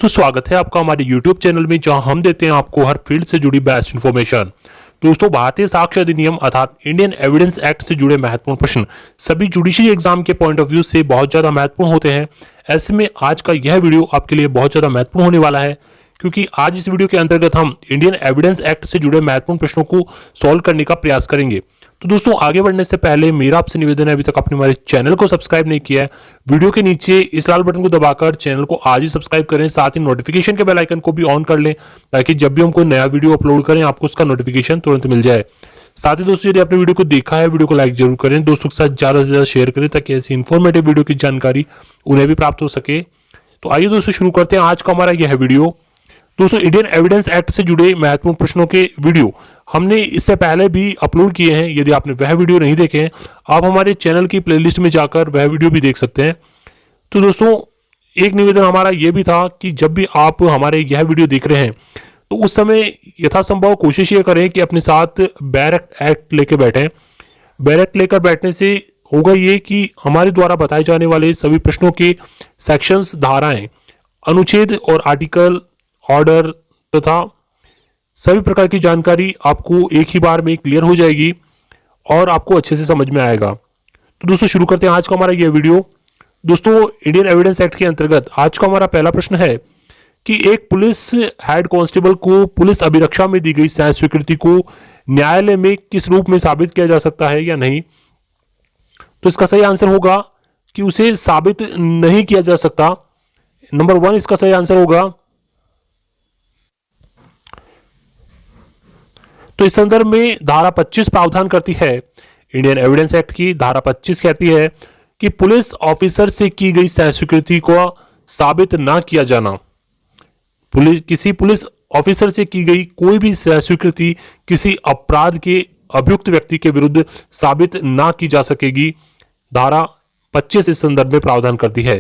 दोस्तों स्वागत है आपका हमारे YouTube चैनल में, जहां हम देते हैं आपको हर फील्ड से जुड़ी बेस्ट इन्फॉर्मेशन। दोस्तों, भारतीय साक्ष्य अधिनियम अर्थात इंडियन एविडेंस एक्ट से जुड़े महत्वपूर्ण प्रश्न सभी जुडिशरी एग्जाम के पॉइंट ऑफ व्यू से बहुत ज्यादा महत्वपूर्ण होते हैं। ऐसे में आज का यह वीडियो आपके लिए बहुत ज्यादा महत्वपूर्ण होने वाला है, क्योंकि आज इस वीडियो के अंतर्गत हम इंडियन एविडेंस एक्ट से जुड़े महत्वपूर्ण प्रश्नों को सॉल्व करने का प्रयास करेंगे। तो दोस्तों, आगे बढ़ने से पहले मेरा आपसे निवेदन है, अभी तक आपने हमारे चैनल को सब्सक्राइब नहीं किया है, वीडियो के नीचे इस लाल बटन को दबाकर चैनल को आज ही सब्सक्राइब करें। साथ ही नोटिफिकेशन के बेल आइकन को भी ऑन कर लें, ताकि जब भी हम कोई नया वीडियो अपलोड करें आपको उसका नोटिफिकेशन तुरंत मिल जाए। साथ ही दोस्तों, यदि आपने वीडियो को देखा है, वीडियो को लाइक जरूर करें, दोस्तों के साथ ज्यादा से ज्यादा शेयर करें, ताकि ऐसी इन्फॉर्मेटिव वीडियो की जानकारी उन्हें भी प्राप्त हो सके। तो आइए दोस्तों शुरू करते हैं आज का हमारा यह वीडियो। दोस्तों, इंडियन एविडेंस एक्ट से जुड़े महत्वपूर्ण प्रश्नों के वीडियो हमने इससे पहले भी अपलोड किए हैं। यदि आपने वह वीडियो नहीं देखे हैं, आप हमारे चैनल की प्लेलिस्ट में जाकर वह वीडियो भी देख सकते हैं। तो दोस्तों, एक निवेदन हमारा यह भी था कि जब भी आप हमारे यह वीडियो देख रहे हैं, तो उस समय यथासंभव कोशिश ये करें कि अपने साथ बैरक एक्ट लेके बैठें। बैरक लेकर बैठने से होगा ये कि हमारे द्वारा बताए जाने वाले सभी प्रश्नों के सेक्शंस, धाराएं, अनुच्छेद और आर्टिकल, ऑर्डर तथा सभी प्रकार की जानकारी आपको एक ही बार में क्लियर हो जाएगी और आपको अच्छे से समझ में आएगा। तो दोस्तों, शुरू करते हैं आज का हमारा यह वीडियो। दोस्तों, इंडियन एविडेंस एक्ट के अंतर्गत आज का हमारा पहला प्रश्न है कि एक पुलिस हेड कांस्टेबल को पुलिस अभिरक्षा में दी गई सह स्वीकृति को न्यायालय में किस रूप में साबित किया जा सकता है या नहीं। तो इसका सही आंसर होगा कि उसे साबित नहीं किया जा सकता। नंबर 1 इसका सही आंसर होगा। तो इस संदर्भ में धारा 25 प्रावधान करती है, इंडियन एविडेंस एक्ट की धारा 25 कहती है कि पुलिस ऑफिसर से की गई सह स्वीकृति को साबित ना किया जाना। किसी पुलिस ऑफिसर से की गई कोई भी सह स्वीकृति किसी अपराध के अभियुक्त व्यक्ति के विरुद्ध साबित ना की जा सकेगी। धारा 25 इस संदर्भ में प्रावधान करती है,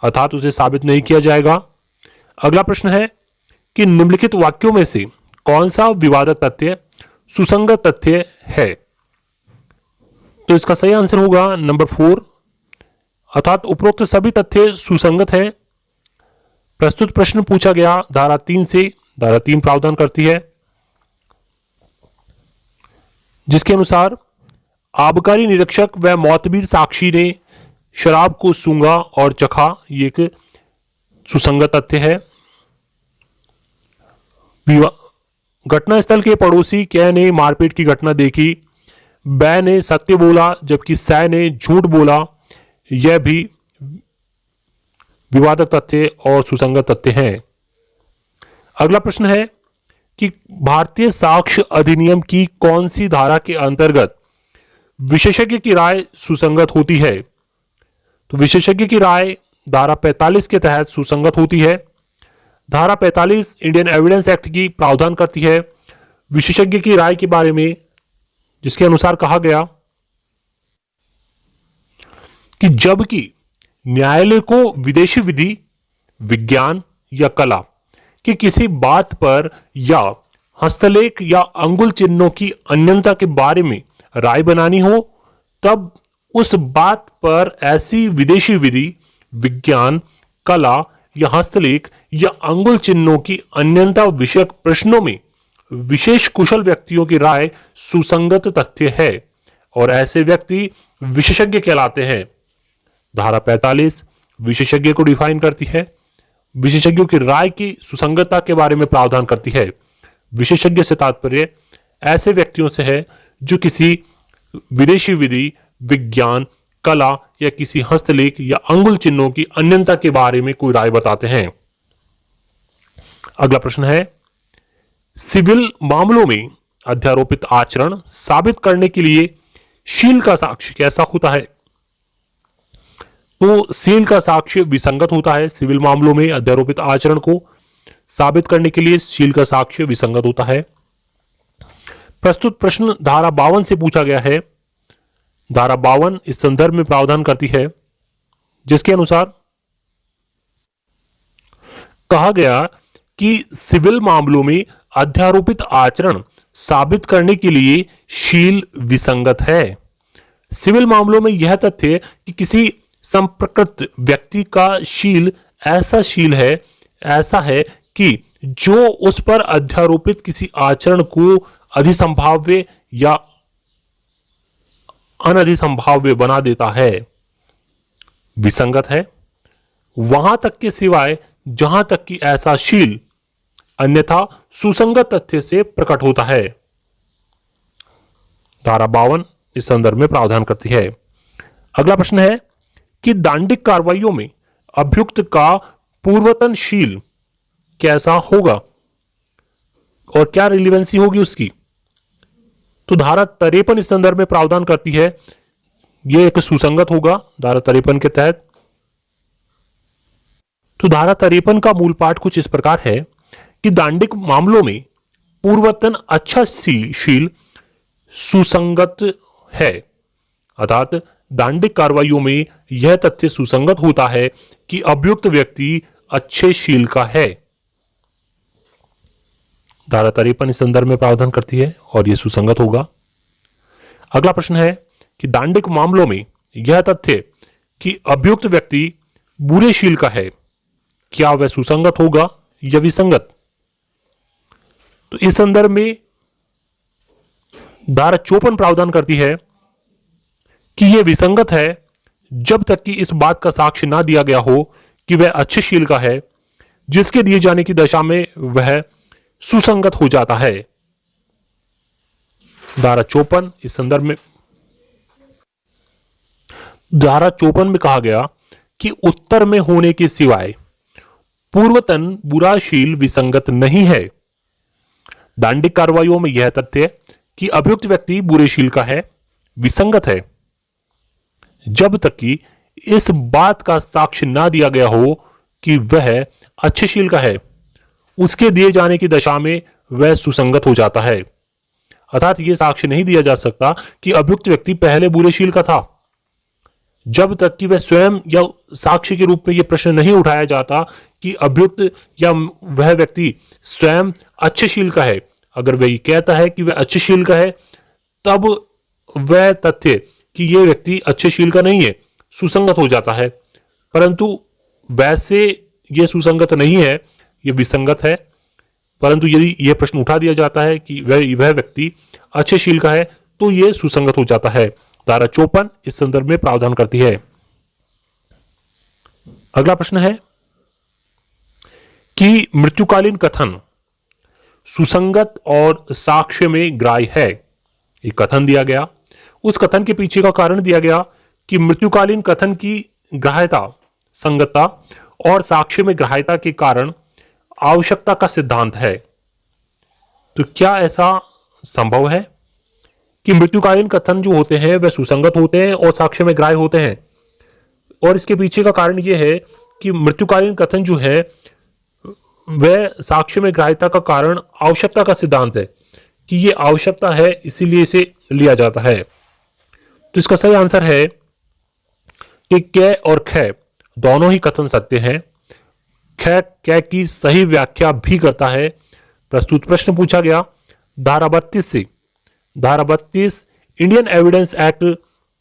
अर्थात उसे साबित नहीं किया जाएगा। अगला प्रश्न है कि निम्नलिखित वाक्यों में से कौन सा विवादित तथ्य सुसंगत तथ्य है। तो इसका सही आंसर होगा नंबर 4, अर्थात उपरोक्त सभी तथ्य सुसंगत है। प्रस्तुत प्रश्न पूछा गया धारा 3 से। धारा 3 प्रावधान करती है, जिसके अनुसार आबकारी निरीक्षक व मौतबीर साक्षी ने शराब को सूंघा और चखा, ये एक सुसंगत तथ्य है। घटनास्थल के पड़ोसी कै ने मारपीट की घटना देखी, बै ने सत्य बोला जबकि सै ने झूठ बोला, यह भी विवादक तथ्य और सुसंगत तथ्य हैं। अगला प्रश्न है कि भारतीय साक्ष्य अधिनियम की कौन सी धारा के अंतर्गत विशेषज्ञ की राय सुसंगत होती है। तो विशेषज्ञ की राय धारा 45 के तहत सुसंगत होती है। धारा 45 इंडियन एविडेंस एक्ट की प्रावधान करती है विशेषज्ञ की राय के बारे में, जिसके अनुसार कहा गया कि जबकि न्यायालय को विदेशी विधि, विज्ञान या कला की किसी बात पर या हस्तलेख या अंगुल चिन्हों की अन्यता के बारे में राय बनानी हो, तब उस बात पर ऐसी विदेशी विधि, विज्ञान, कला या हस्तलेख या अंगुल चिन्हों की अन्यता विषयक प्रश्नों में विशेष कुशल व्यक्तियों की राय सुसंगत तथ्य है और ऐसे व्यक्ति विशेषज्ञ कहलाते हैं। धारा 45 विशेषज्ञ को डिफाइन करती है, विशेषज्ञों की राय की सुसंगतता के बारे में प्रावधान करती है। विशेषज्ञ से तात्पर्य ऐसे व्यक्तियों से है जो किसी विदेशी विधि, विज्ञान, कला या किसी हस्तलेख या अंगुल चिन्हों की अन्यता के बारे में कोई राय बताते हैं। अगला प्रश्न है, सिविल मामलों में अध्यारोपित आचरण साबित करने के लिए शील का साक्ष्य कैसा होता है। तो शील का साक्ष्य विसंगत होता है। सिविल मामलों में अध्यारोपित आचरण को साबित करने के लिए शील का साक्ष्य विसंगत होता है। प्रस्तुत प्रश्न धारा 52 से पूछा गया है। धारा 52 इस संदर्भ में प्रावधान करती है, जिसके अनुसार कहा गया कि सिविल मामलों में अध्यारोपित आचरण साबित करने के लिए शील विसंगत है। सिविल मामलों में यह तथ्य कि किसी संप्रकृत व्यक्ति का शील ऐसा शील है ऐसा है कि जो उस पर अध्यारोपित किसी आचरण को अधिसंभाव्य या अनधिसंभाव्य बना देता है, विसंगत है, वहां तक के सिवाय जहां तक कि ऐसा शील अन्यथा सुसंगत तथ्य से प्रकट होता है। धारा 52 इस संदर्भ में प्रावधान करती है। अगला प्रश्न है कि दांडिक कार्रवाइयों में अभियुक्त का पूर्वतनशील कैसा होगा और क्या रिलेवेंसी होगी उसकी। तो धारा 53 इस संदर्भ में प्रावधान करती है, यह एक सुसंगत होगा धारा 53 के तहत। तो धारा 53 का मूल पाठ कुछ इस प्रकार है कि दांडिक मामलों में पूर्वतन अच्छा शील सुसंगत है, अर्थात दांडिक कार्रवाइयों में यह तथ्य सुसंगत होता है कि अभियुक्त व्यक्ति अच्छे शील का है। धारा 53 इस संदर्भ में प्रावधान करती है और यह सुसंगत होगा। अगला प्रश्न है कि दांडिक मामलों में यह तथ्य कि अभियुक्त व्यक्ति बुरे शील का है, क्या वह सुसंगत होगा या विसंगत। तो इस संदर्भ में धारा 54 प्रावधान करती है कि यह विसंगत है जब तक कि इस बात का साक्ष्य ना दिया गया हो कि वह अच्छे शील का है, जिसके दिए जाने की दशा में वह सुसंगत हो जाता है। धारा 54 इस संदर्भ में धारा 54 में कहा गया कि उत्तर में होने के सिवाय पूर्वतन बुरा शील विसंगत नहीं है। दांडिक कार्रवाइयों में यह तथ्य कि अभियुक्त व्यक्ति बुरे शील का है विसंगत है जब तक कि इस बात का साक्ष्य ना दिया गया हो कि वह अच्छे शील का है, उसके दिए जाने की दशा में वह सुसंगत हो जाता है। अर्थात यह साक्ष्य नहीं दिया जा सकता कि अभियुक्त व्यक्ति पहले बुरे शील का था, जब तक कि वह स्वयं या साक्ष्य के रूप में यह प्रश्न नहीं उठाया जाता कि अभियुक्त या वह व्यक्ति स्वयं अच्छे शील का है। अगर वह ये कहता है कि वह अच्छे शील का है, तब वह तथ्य कि यह व्यक्ति अच्छे शील का नहीं है सुसंगत हो जाता है, परंतु वैसे यह सुसंगत नहीं है, यह विसंगत है। परंतु यदि यह प्रश्न उठा दिया जाता है कि वह व्यक्ति अच्छे शील का है, तो यह सुसंगत हो जाता है। धारा 54 इस संदर्भ में प्रावधान करती है। अगला प्रश्न है कि मृत्युकालीन कथन सुसंगत और साक्ष्य में ग्राह्य है। एक कथन दिया गया, उस कथन के पीछे का कारण दिया गया कि मृत्युकालीन कथन की ग्राह्यता, संगतता और साक्ष्य में ग्राह्यता के कारण आवश्यकता का सिद्धांत है। तो क्या ऐसा संभव है कि मृत्युकालीन कथन जो होते हैं वह सुसंगत होते हैं और साक्ष्य में ग्राह्य होते हैं? और इसके पीछे का कारण यह है कि मृत्युकालीन कथन जो है वह साक्ष्य में ग्राह्यता का कारण आवश्यकता का सिद्धांत है कि यह आवश्यकता है, इसीलिए इसे लिया जाता है। तो इसका सही आंसर है कि कै और ख दोनों ही कथन सत्य हैं। ख कै की सही व्याख्या भी करता है। प्रस्तुत प्रश्न पूछा गया धारा 32 से। धारा 32 इंडियन एविडेंस एक्ट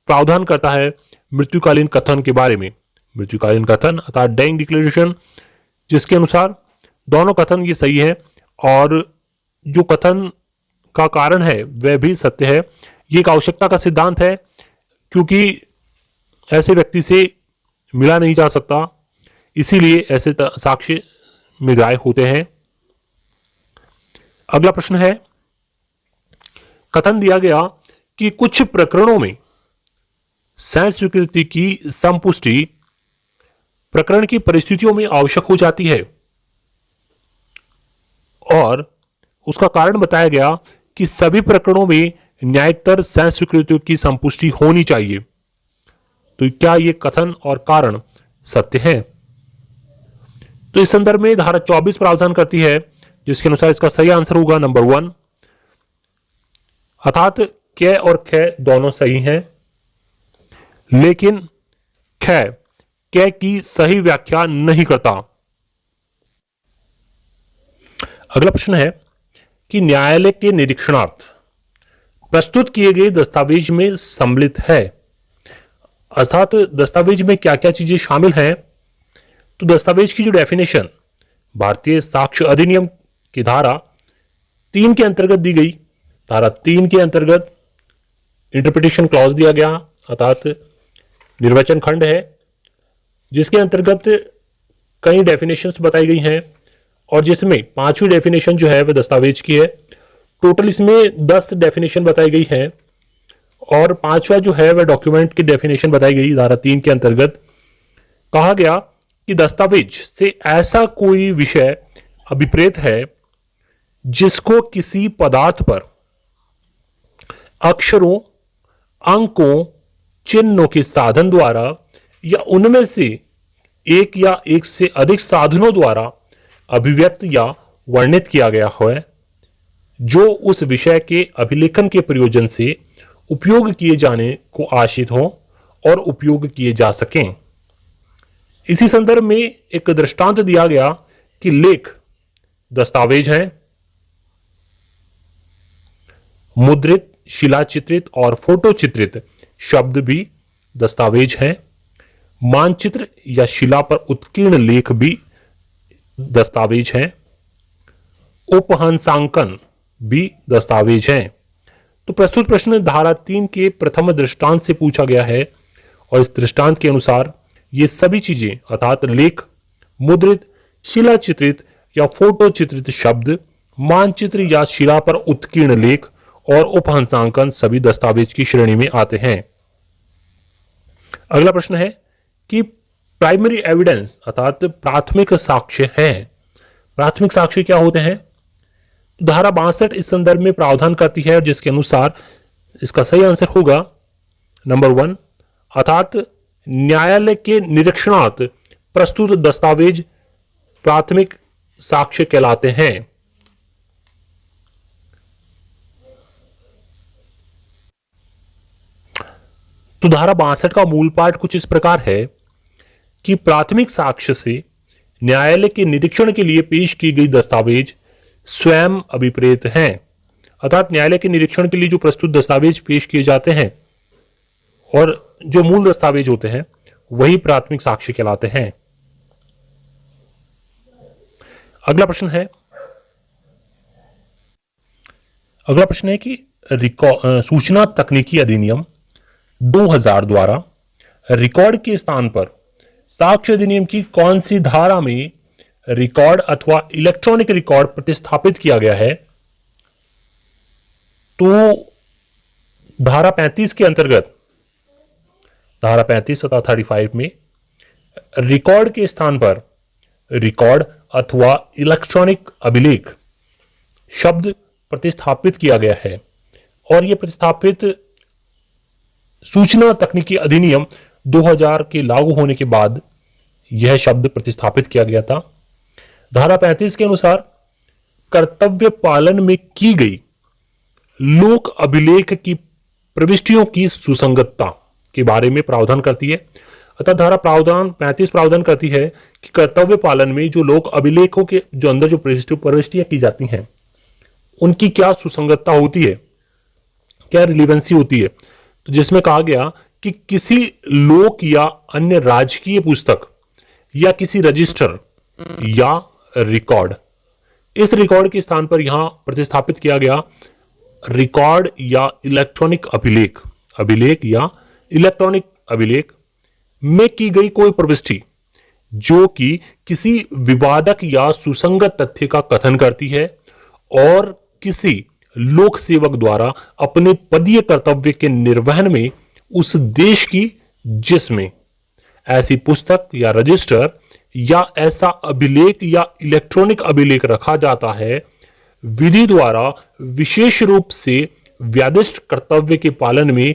प्रावधान करता है मृत्युकालीन कथन के बारे में। मृत्युकालीन कथन अर्थात डेइंग डिक्लेरेशन, जिसके अनुसार दोनों कथन ये सही है और जो कथन का कारण है वह भी सत्य है। ये एक आवश्यकता का सिद्धांत है, क्योंकि ऐसे व्यक्ति से मिला नहीं जा सकता, इसीलिए ऐसे साक्ष्य में ग्राह्य होते हैं। अगला प्रश्न है, कथन दिया गया कि कुछ प्रकरणों में सह स्वीकृति की संपुष्टि प्रकरण की परिस्थितियों में आवश्यक हो जाती है और उसका कारण बताया गया कि सभी प्रकरणों में न्यायिकतर सह स्वीकृतियों की संपुष्टि होनी चाहिए। तो क्या यह कथन और कारण सत्य है? तो इस संदर्भ में धारा 24 प्रावधान करती है, जिसके अनुसार इसका सही आंसर होगा नंबर 1, अर्थात कै और ख दोनों सही हैं, लेकिन ख कै की सही व्याख्या नहीं करता। अगला प्रश्न है कि न्यायालय के निरीक्षणार्थ प्रस्तुत किए गए दस्तावेज में सम्मिलित है, अर्थात दस्तावेज में क्या क्या चीजें शामिल हैं। तो दस्तावेज की जो डेफिनेशन भारतीय साक्ष्य अधिनियम की धारा 3 के अंतर्गत दी गई। धारा 3 के अंतर्गत इंटरप्रिटेशन क्लॉज दिया गया, अर्थात निर्वचन खंड है, जिसके अंतर्गत कई डेफिनेशंस बताई गई हैं और जिसमें 5वीं डेफिनेशन जो है वह दस्तावेज की है। टोटल इसमें 10 डेफिनेशन बताई गई है और 5वां जो है वह डॉक्यूमेंट की डेफिनेशन बताई गई। धारा 3 के अंतर्गत कहा गया कि दस्तावेज से ऐसा कोई विषय अभिप्रेत है जिसको किसी पदार्थ पर अक्षरों, अंकों, चिन्हों के साधन द्वारा या उनमें से एक या एक से अधिक साधनों द्वारा अभिव्यक्त या वर्णित किया गया है, जो उस विषय के अभिलेखन के प्रयोजन से उपयोग किए जाने को आश्रित हो और उपयोग किए जा सकें। इसी संदर्भ में एक दृष्टांत दिया गया कि लेख दस्तावेज हैं, मुद्रित, शिलाचित्रित और फोटो चित्रित शब्द भी दस्तावेज हैं, मानचित्र या शिला पर उत्कीर्ण लेख भी दस्तावेज हैं, उपहंसांकन भी दस्तावेज हैं। तो प्रस्तुत प्रश्न धारा 3 के प्रथम दृष्टांत से पूछा गया है और इस दृष्टांत के अनुसार ये सभी चीजें अर्थात लेख, मुद्रित, शिलाचित्रित या फोटो चित्रित शब्द, मानचित्र या शिला पर उत्कीर्ण लेख और उपहंसांकन सभी दस्तावेज की श्रेणी में आते हैं। अगला प्रश्न है कि प्राइमरी एविडेंस अर्थात प्राथमिक साक्ष्य है। प्राथमिक साक्ष्य क्या होते हैं? धारा 62 इस संदर्भ में प्रावधान करती है, जिसके अनुसार इसका सही आंसर होगा नंबर 1, अर्थात न्यायालय के निरीक्षणार्थ प्रस्तुत दस्तावेज प्राथमिक साक्ष्य कहलाते हैं। तो धारा 62 का मूल पाठ कुछ इस प्रकार है कि प्राथमिक साक्ष्य से न्यायालय के निरीक्षण के लिए पेश की गई दस्तावेज स्वयं अभिप्रेत हैं, अर्थात न्यायालय के निरीक्षण के लिए जो प्रस्तुत दस्तावेज पेश किए जाते हैं और जो मूल दस्तावेज होते हैं वही प्राथमिक साक्ष्य कहलाते हैं। अगला प्रश्न है कि सूचना तकनीकी अधिनियम 2000 द्वारा रिकॉर्ड के स्थान पर साक्ष्य अधिनियम की कौन सी धारा में रिकॉर्ड अथवा इलेक्ट्रॉनिक रिकॉर्ड प्रतिस्थापित किया गया है? तो धारा 35 के अंतर्गत, धारा 35 तथा 35 में रिकॉर्ड के स्थान पर रिकॉर्ड अथवा इलेक्ट्रॉनिक अभिलेख शब्द प्रतिस्थापित किया गया है और यह प्रतिस्थापित सूचना तकनीकी अधिनियम 2000 के लागू होने के बाद यह शब्द प्रतिस्थापित किया गया था। धारा 35 के अनुसार कर्तव्य पालन में की गई लोक अभिलेख की प्रविष्टियों की सुसंगतता के बारे में प्रावधान करती है। अतः धारा 35 प्रावधान करती है कि कर्तव्य पालन में जो लोक अभिलेखों के जो अंदर जो प्रविष्टियां की जाती हैं उनकी क्या सुसंगतता होती है, क्या रिलीवेंसी होती है। तो जिसमें कहा गया कि किसी लोक या अन्य राजकीय पुस्तक या किसी रजिस्टर या रिकॉर्ड, इस रिकॉर्ड के स्थान पर यहां प्रतिस्थापित किया गया रिकॉर्ड या इलेक्ट्रॉनिक अभिलेख या इलेक्ट्रॉनिक अभिलेख में की गई कोई प्रविष्टि जो कि किसी विवादक या सुसंगत तथ्य का कथन करती है और किसी लोक सेवक द्वारा अपने पदीय कर्तव्य के निर्वहन में उस देश की जिसमें ऐसी पुस्तक या रजिस्टर या ऐसा अभिलेख या इलेक्ट्रॉनिक अभिलेख रखा जाता है विधि द्वारा विशेष रूप से व्यादिष्ट कर्तव्य के पालन में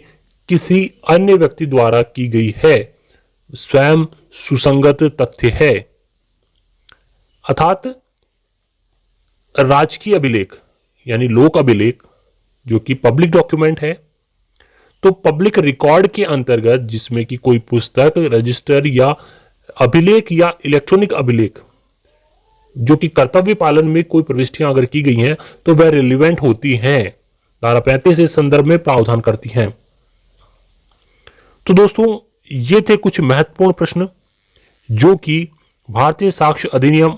किसी अन्य व्यक्ति द्वारा की गई है, स्वयं सुसंगत तथ्य है। अर्थात राजकीय अभिलेख यानी लोक अभिलेख जो कि पब्लिक डॉक्यूमेंट है, तो पब्लिक रिकॉर्ड के अंतर्गत जिसमें कि कोई पुस्तक, रजिस्टर या अभिलेख या इलेक्ट्रॉनिक अभिलेख जो कि कर्तव्य पालन में कोई प्रविष्टियां अगर की गई हैं तो वह रिलेवेंट होती हैं। धारा 35 इस संदर्भ में प्रावधान करती हैं। तो दोस्तों ये थे कुछ महत्वपूर्ण प्रश्न जो कि भारतीय साक्ष्य अधिनियम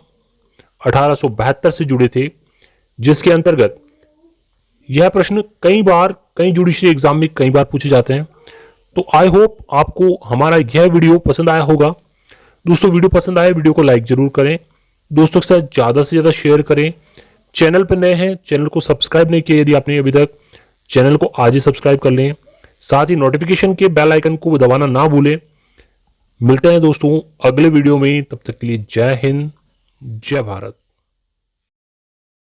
1872 से जुड़े थे, जिसके अंतर्गत यह प्रश्न कई जुडिशरी एग्जाम में कई बार पूछे जाते हैं। तो आई होप आपको हमारा यह वीडियो पसंद आया होगा। दोस्तों वीडियो पसंद आए वीडियो को लाइक जरूर करें, दोस्तों के साथ ज्यादा से ज्यादा शेयर करें। चैनल पर नए हैं, चैनल को सब्सक्राइब नहीं किया यदि आपने अभी तक, चैनल को आज ही सब्सक्राइब कर लें। साथ ही नोटिफिकेशन के बेल आइकन को दबाना ना भूलें। मिलते हैं दोस्तों अगले वीडियो में, तब तक के लिए जय हिंद, जय भारत।